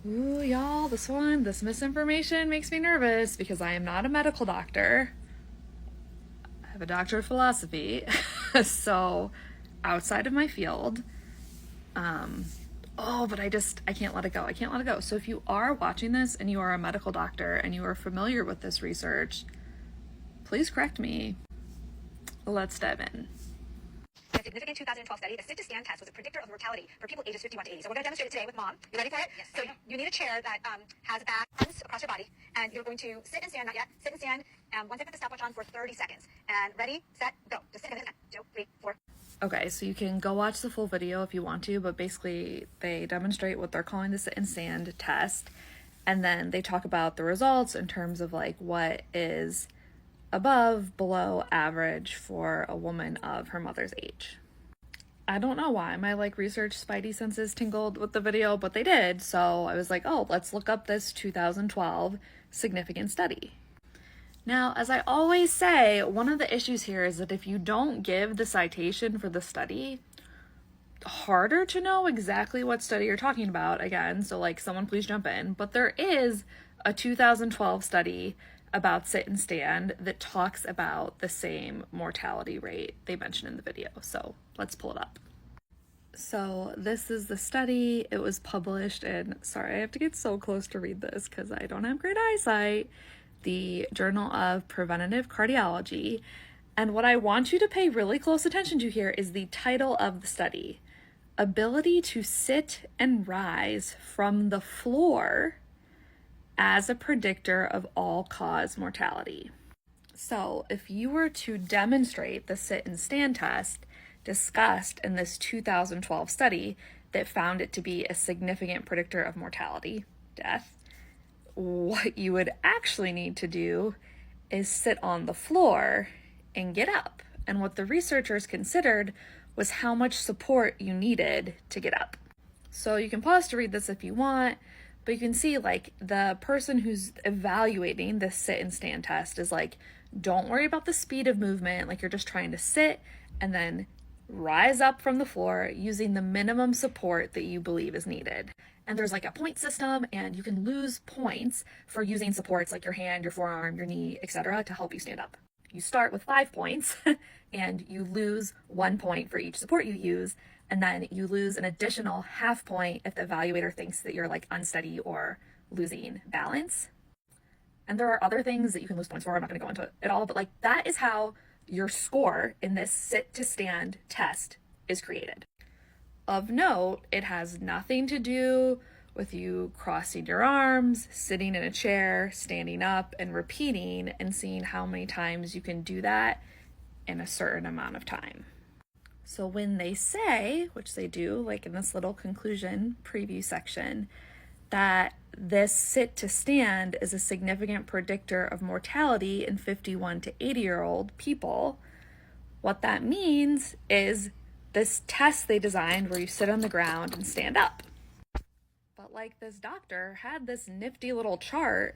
Ooh, y'all, this misinformation makes me nervous because I am not a medical doctor. I have a doctor of philosophy, so outside of my field. But I can't let it go. I can't let it go. So if you are watching this and you are a medical doctor and you are familiar with this research, please correct me. Let's dive in. A significant 2012 study, the sit-to-stand test was a predictor of mortality for people ages 51 to 80. So we're going to demonstrate it today with Mom. You ready for it? Yes. So you need a chair that has back arms across your body, and you're going to sit and stand, not yet, sit and stand, once I put the stopwatch on for 30 seconds. And ready, set, go. Just sit and 2, 3, 4. Okay, so you can go watch the full video if you want to, but basically they demonstrate what they're calling the sit and stand test, and then they talk about the results in terms of like what is above, below average for a woman of her mother's age. I don't know why my research spidey senses tingled with the video, but they did. So I was like, oh, let's look up this 2012 significant study. Now, as I always say, one of the issues here is that if you don't give the citation for the study, harder to know exactly what study you're talking about again. So someone please jump in. But there is a 2012 study about sit and stand that talks about the same mortality rate they mentioned in the video. So let's pull it up. So this is the study. It was published in, sorry, I have to get so close to read this because I don't have great eyesight, the Journal of Preventive Cardiology. And what I want you to pay really close attention to here is the title of the study: Ability to Sit and Rise from the Floor as a Predictor of All-Cause Mortality. So if you were to demonstrate the sit and stand test discussed in this 2012 study that found it to be a significant predictor of mortality, death, what you would actually need to do is sit on the floor and get up. And what the researchers considered was how much support you needed to get up. So you can pause to read this if you want, but you can see the person who's evaluating this sit and stand test is don't worry about the speed of movement. You're just trying to sit and then rise up from the floor using the minimum support that you believe is needed. And there's a point system, and you can lose points for using supports like your hand, your forearm, your knee, etc. to help you stand up. You start with 5 points and you lose 1 point for each support you use, and then you lose an additional half point if the evaluator thinks that you're unsteady or losing balance. And there are other things that you can lose points for. I'm not going to go into it all, but that is how your score in this sit to stand test is created. Of note, it has nothing to do with you crossing your arms, sitting in a chair, standing up, and repeating and seeing how many times you can do that in a certain amount of time. So when they say, which they do, in this little conclusion preview section, that this sit to stand is a significant predictor of mortality in 51 to 80-year-old people, what that means is this test they designed where you sit on the ground and stand up. But this doctor had this nifty little chart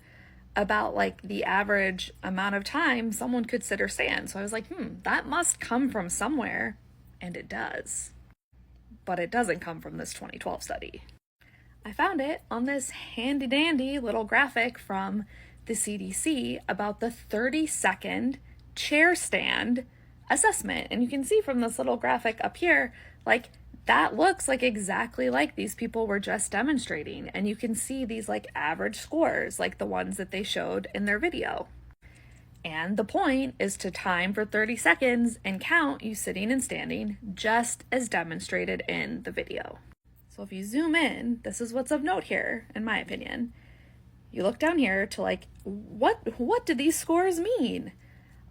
about the average amount of time someone could sit or stand. So I was that must come from somewhere, and it does. But it doesn't come from this 2012 study. I found it on this handy dandy little graphic from the CDC about the 30-second chair stand assessment. And you can see from this little graphic up here, that looks exactly like these people were just demonstrating. And you can see these average scores, the ones that they showed in their video. And the point is to time for 30 seconds and count you sitting and standing, just as demonstrated in the video. So if you zoom in, this is what's of note here, in my opinion. You look down here to what do these scores mean?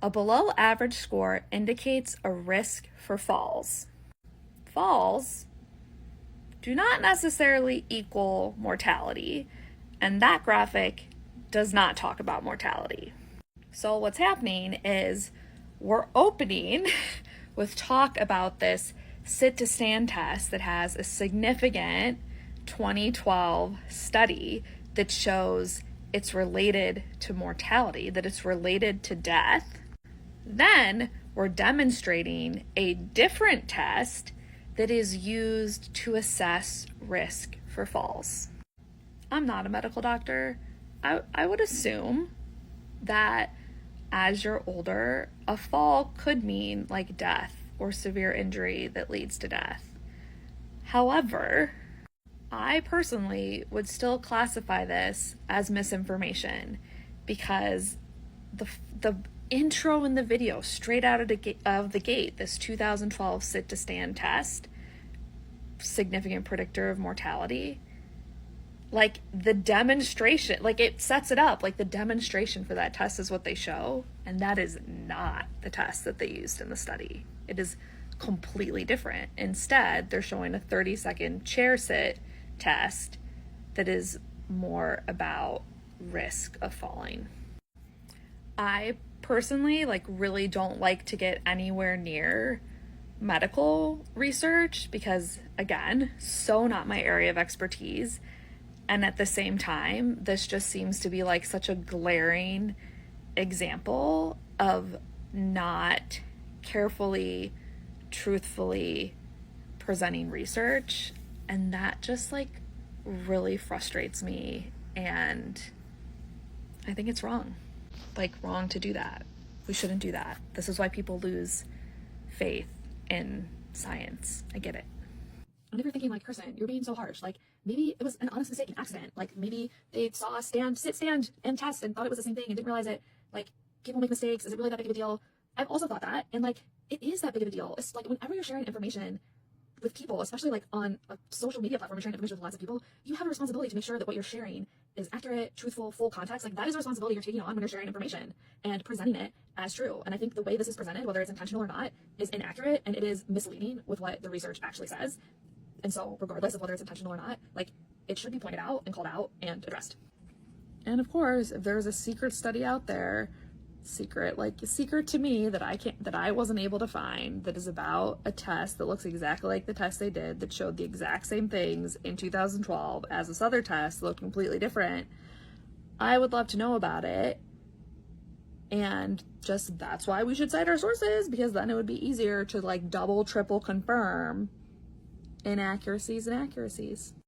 A below average score indicates a risk for falls. Falls do not necessarily equal mortality, and that graphic does not talk about mortality. So what's happening is we're opening with talk about this sit to stand test that has a significant 2012 study that shows it's related to mortality, that it's related to death. Then we're demonstrating a different test that is used to assess risk for falls. I'm not a medical doctor. I would assume that as you're older, a fall could mean like death or severe injury that leads to death. However, I personally would still classify this as misinformation because the intro in the video, straight out of the gate, this 2012 sit to stand test, significant predictor of mortality, like the demonstration, like it sets it up, like the demonstration for that test is what they show, and that is not the test that they used in the study. It is completely different. Instead, they're showing a 30-second chair sit test that is more about risk of falling. I personally really don't like to get anywhere near medical research because, again, so not my area of expertise. And at the same time, this just seems to be like such a glaring example of not carefully, truthfully presenting research. And that just really frustrates me. And I think it's wrong. Wrong to do that. We shouldn't do that. This is why people lose faith in science. I get it. And if you're thinking Kirsten, you're being so harsh, maybe it was an honest mistake, an accident. Maybe they saw sit, stand, and test and thought it was the same thing and didn't realize it. People make mistakes. Is it really that big of a deal? I've also thought that. And it is that big of a deal. It's whenever you're sharing information with people, especially on a social media platform, you're sharing information with lots of people, you have a responsibility to make sure that what you're sharing is accurate, truthful, full context. That is a responsibility you're taking on when you're sharing information and presenting it as true. And I think the way this is presented, whether it's intentional or not, is inaccurate and it is misleading with what the research actually says. And so regardless of whether it's intentional or not, it should be pointed out and called out and addressed. And of course, if there's a secret study out there, secret to me that I wasn't able to find, that is about a test that looks exactly like the test they did, that showed the exact same things in 2012 as this other test that looked completely different, I would love to know about it. And just that's why we should cite our sources, because then it would be easier to double, triple confirm inaccuracies and accuracies.